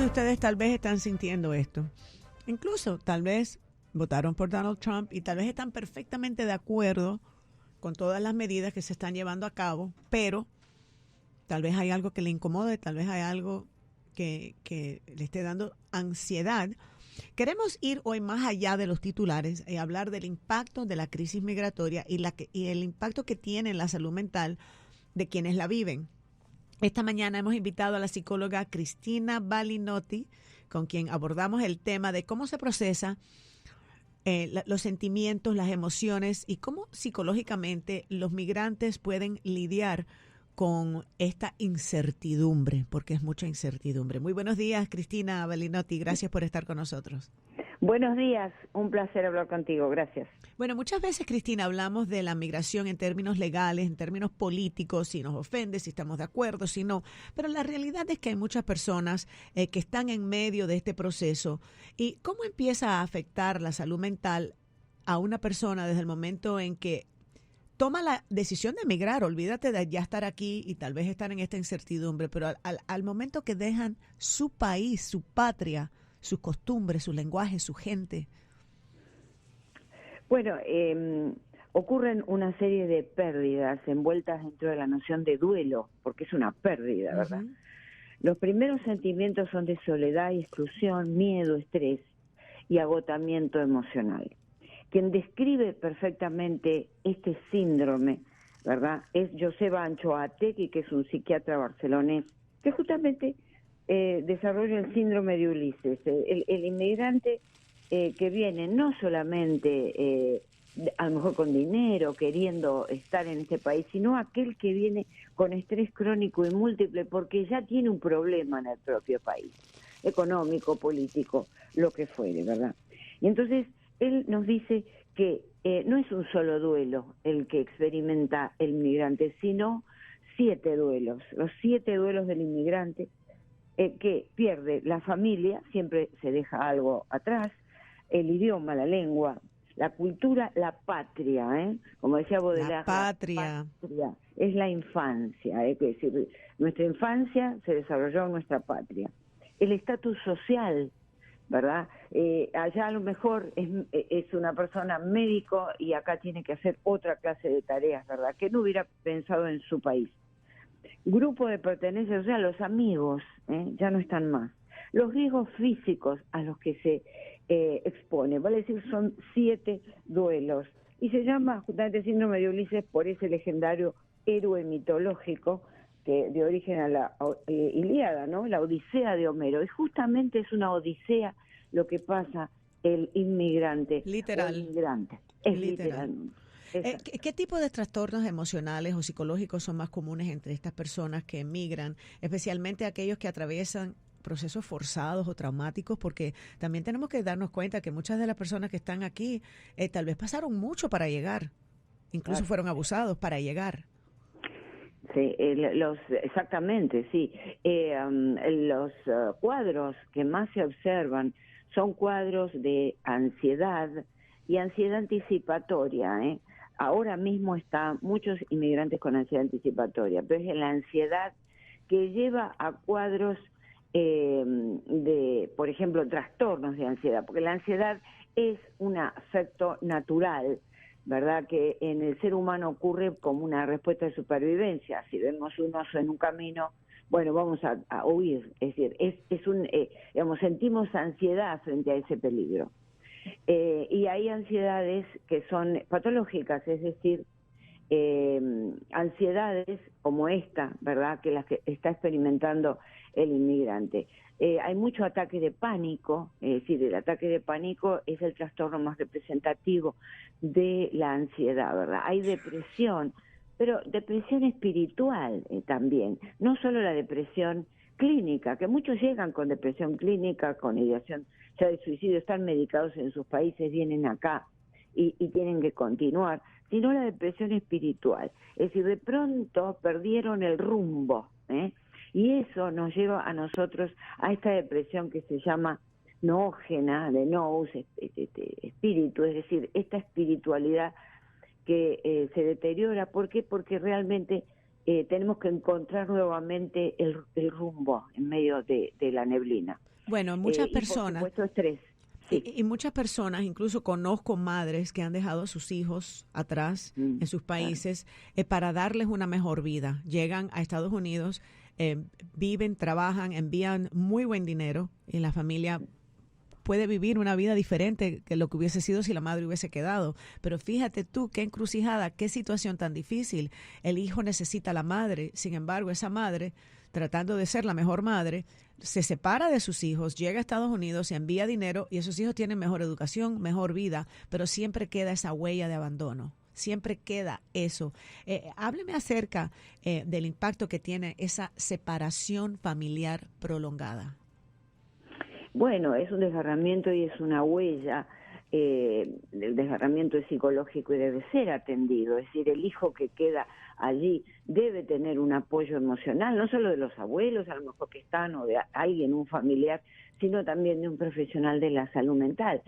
ustedes tal vez están sintiendo esto. Incluso tal vez votaron por Donald Trump y tal vez están perfectamente de acuerdo con todas las medidas que se están llevando a cabo, pero tal vez hay algo que le incomode, tal vez hay algo que le esté dando ansiedad. Queremos ir hoy más allá de los titulares y hablar del impacto de la crisis migratoria y el impacto que tiene en la salud mental de quienes la viven. Esta mañana hemos invitado a la psicóloga Cristina Balinotti, con quien abordamos el tema de cómo se procesa los sentimientos, las emociones y cómo psicológicamente los migrantes pueden lidiar con esta incertidumbre, porque es mucha incertidumbre. Muy buenos días, Cristina Balinotti. Gracias por estar con nosotros. Buenos días, un placer hablar contigo, gracias. Bueno, muchas veces, Cristina, hablamos de la migración en términos legales, en términos políticos, si nos ofende, si estamos de acuerdo, si no, pero la realidad es que hay muchas personas que están en medio de este proceso. ¿Y cómo empieza a afectar la salud mental a una persona desde el momento en que toma la decisión de emigrar? Olvídate de ya estar aquí y tal vez estar en esta incertidumbre, pero al momento que dejan su país, su patria, sus costumbres, su lenguaje, su gente. Bueno, ocurren una serie de pérdidas envueltas dentro de la noción de duelo, porque es una pérdida, ¿verdad? Uh-huh. Los primeros sentimientos son de soledad y exclusión, miedo, estrés y agotamiento emocional. Quien describe perfectamente este síndrome, ¿verdad?, es Joseba Anchoategui, que es un psiquiatra barcelonés, que justamente desarrolla el síndrome de Ulises, el inmigrante que viene no solamente a lo mejor con dinero, queriendo estar en este país, sino aquel que viene con estrés crónico y múltiple porque ya tiene un problema en el propio país, económico, político, lo que fuere, ¿verdad? Y entonces él nos dice que no es un solo duelo el que experimenta el inmigrante, sino 7 duelos, los 7 duelos del inmigrante, que pierde la familia, siempre se deja algo atrás, el idioma, la lengua, la cultura, la patria, como decía Baudelaire, la patria es la infancia, es decir, nuestra infancia se desarrolló en nuestra patria. El estatus social, ¿verdad? Allá a lo mejor es una persona médico y acá tiene que hacer otra clase de tareas, ¿verdad?, que no hubiera pensado en su país. Grupo de pertenencia, o sea, los amigos ya no están más. Los riesgos físicos a los que se expone, vale decir, son 7 duelos. Y se llama justamente síndrome de Ulises por ese legendario héroe mitológico que de origen a la Ilíada, ¿no?, la Odisea de Homero. Y justamente es una odisea lo que pasa el inmigrante. Literal. O el inmigrante. Es literal. ¿Qué tipo de trastornos emocionales o psicológicos son más comunes entre estas personas que emigran, especialmente aquellos que atraviesan procesos forzados o traumáticos? Porque también tenemos que darnos cuenta que muchas de las personas que están aquí tal vez pasaron mucho para llegar, incluso fueron abusados para llegar. Sí, exactamente, sí. Los cuadros que más se observan son cuadros de ansiedad y ansiedad anticipatoria, Ahora mismo están muchos inmigrantes con ansiedad anticipatoria, pero es la ansiedad que lleva a cuadros de, por ejemplo, trastornos de ansiedad, porque la ansiedad es un afecto natural, ¿verdad?, que en el ser humano ocurre como una respuesta de supervivencia. Si vemos un oso en un camino, bueno, vamos a huir, es decir, digamos, sentimos ansiedad frente a ese peligro. Y hay ansiedades que son patológicas, es decir, ansiedades como esta, ¿verdad?, que las que está experimentando el inmigrante. Hay mucho ataque de pánico, es decir, el ataque de pánico es el trastorno más representativo de la ansiedad, ¿verdad? Hay depresión, pero depresión espiritual también, no solo la depresión clínica, que muchos llegan con depresión clínica, con ideación ya de suicidio, están medicados en sus países, vienen acá y tienen que continuar, sino la depresión espiritual. Es decir, de pronto perdieron el rumbo, y eso nos lleva a nosotros a esta depresión que se llama noógena, de nous, espíritu, es decir, esta espiritualidad que se deteriora. ¿Por qué? Porque realmente tenemos que encontrar nuevamente el rumbo en medio de la neblina. Bueno, muchas personas. Y por supuesto estrés. Sí. Y muchas personas, incluso conozco madres que han dejado a sus hijos atrás en sus países para darles una mejor vida. Llegan a Estados Unidos, viven, trabajan, envían muy buen dinero y la familia puede vivir una vida diferente que lo que hubiese sido si la madre hubiese quedado. Pero fíjate tú, qué encrucijada, qué situación tan difícil. El hijo necesita a la madre, sin embargo, esa madre, tratando de ser la mejor madre, se separa de sus hijos, llega a Estados Unidos, se envía dinero y esos hijos tienen mejor educación, mejor vida, pero siempre queda esa huella de abandono. Siempre queda eso. Hábleme acerca del impacto que tiene esa separación familiar prolongada. Bueno, es un desgarramiento y es una huella. El desgarramiento es psicológico y debe ser atendido. Es decir, el hijo que queda allí debe tener un apoyo emocional, no solo de los abuelos, a lo mejor que están, o de alguien, un familiar, sino también de un profesional de la salud mental.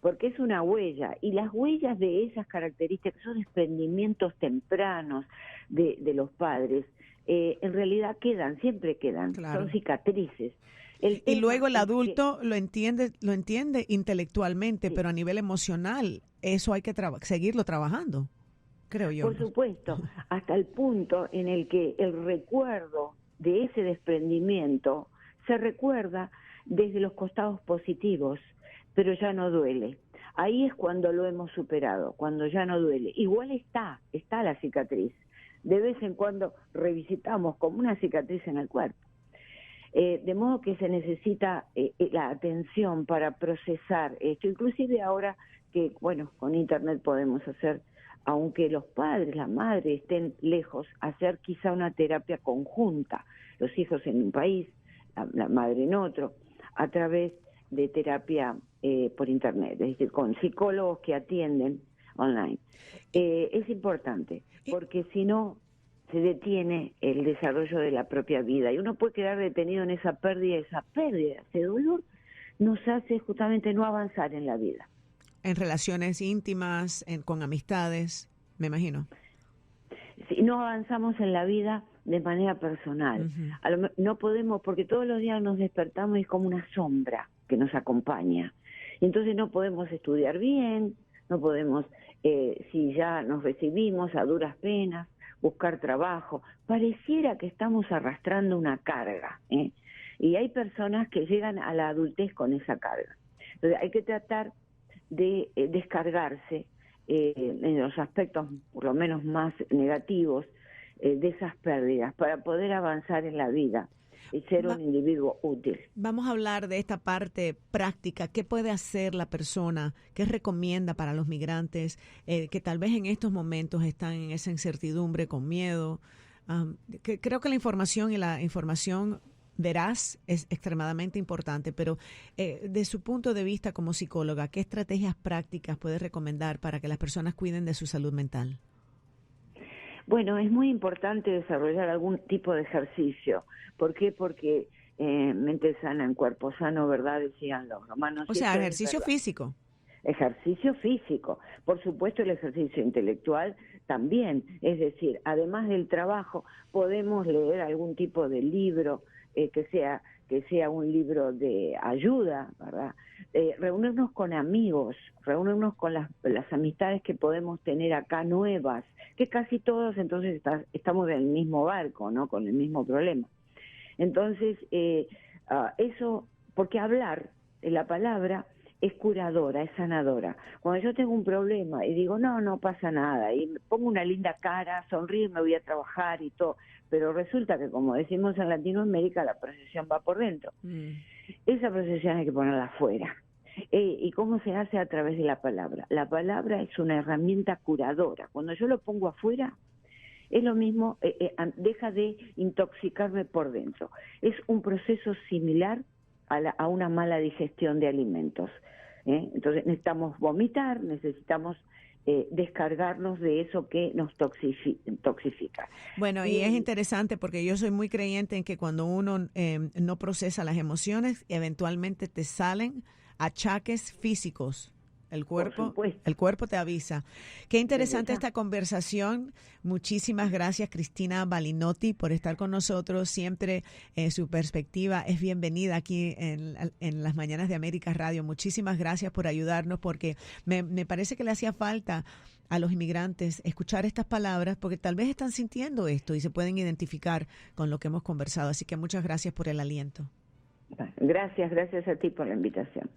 Porque es una huella, y las huellas de esas características, esos desprendimientos tempranos de los padres, en realidad quedan, siempre quedan, claro. Son cicatrices. Y luego el adulto lo entiende intelectualmente, pero a nivel emocional, eso hay que seguirlo trabajando, creo yo. Por supuesto, hasta el punto en el que el recuerdo de ese desprendimiento se recuerda desde los costados positivos, pero ya no duele. Ahí es cuando lo hemos superado, cuando ya no duele. Igual está la cicatriz. De vez en cuando revisitamos como una cicatriz en el cuerpo. De modo que se necesita la atención para procesar esto. Inclusive ahora que, bueno, con Internet podemos hacer, aunque los padres, la madre estén lejos, hacer quizá una terapia conjunta, los hijos en un país, la madre en otro, a través de terapia por Internet, es decir, con psicólogos que atienden online. Es importante, porque si no se detiene el desarrollo de la propia vida y uno puede quedar detenido en esa pérdida, ese dolor nos hace justamente no avanzar en la vida. En relaciones íntimas, con amistades, me imagino. Si no avanzamos en la vida de manera personal, no podemos, porque todos los días nos despertamos y es como una sombra que nos acompaña. Entonces no podemos estudiar bien, no podemos, si ya nos recibimos a duras penas, buscar trabajo, pareciera que estamos arrastrando una carga, y hay personas que llegan a la adultez con esa carga. Entonces hay que tratar de descargarse en los aspectos por lo menos más negativos de esas pérdidas para poder avanzar en la vida y ser un individuo útil. Vamos a hablar de esta parte práctica. ¿Qué puede hacer la persona? ¿Qué recomienda para los migrantes que tal vez en estos momentos están en esa incertidumbre, con miedo? Creo que la información veraz es extremadamente importante, pero de su punto de vista como psicóloga, ¿qué estrategias prácticas puede recomendar para que las personas cuiden de su salud mental? Bueno, es muy importante desarrollar algún tipo de ejercicio. ¿Por qué? Porque mente sana en cuerpo sano, ¿verdad? Decían los romanos. O sea, ejercicio físico. Ejercicio físico. Por supuesto, el ejercicio intelectual también. Es decir, además del trabajo, podemos leer algún tipo de libro que sea un libro de ayuda, ¿verdad? Reunirnos con amigos, reunirnos con las amistades que podemos tener acá nuevas, que casi todos entonces estamos en el mismo barco, ¿no? Con el mismo problema. Entonces, eso, porque hablar, la palabra es curadora, es sanadora. Cuando yo tengo un problema y digo, no pasa nada, y me pongo una linda cara, sonrío, me voy a trabajar y todo, pero resulta que, como decimos en Latinoamérica, la procesión va por dentro. Esa procesión hay que ponerla afuera. ¿Y cómo se hace? A través de la palabra. La palabra es una herramienta curadora. Cuando yo lo pongo afuera, es lo mismo, deja de intoxicarme por dentro. Es un proceso similar a una mala digestión de alimentos. Entonces necesitamos vomitar, necesitamos descargarnos de eso que nos toxifica. Bueno, y es interesante porque yo soy muy creyente en que cuando uno no procesa las emociones, eventualmente te salen achaques físicos. El cuerpo te avisa. Qué interesante esta conversación. Muchísimas gracias, Cristina Balinotti, por estar con nosotros. Siempre su perspectiva es bienvenida aquí en las Mañanas de América Radio. Muchísimas gracias por ayudarnos, porque me parece que le hacía falta a los inmigrantes escuchar estas palabras, porque tal vez están sintiendo esto y se pueden identificar con lo que hemos conversado. Así que muchas gracias por el aliento. Gracias a ti por la invitación.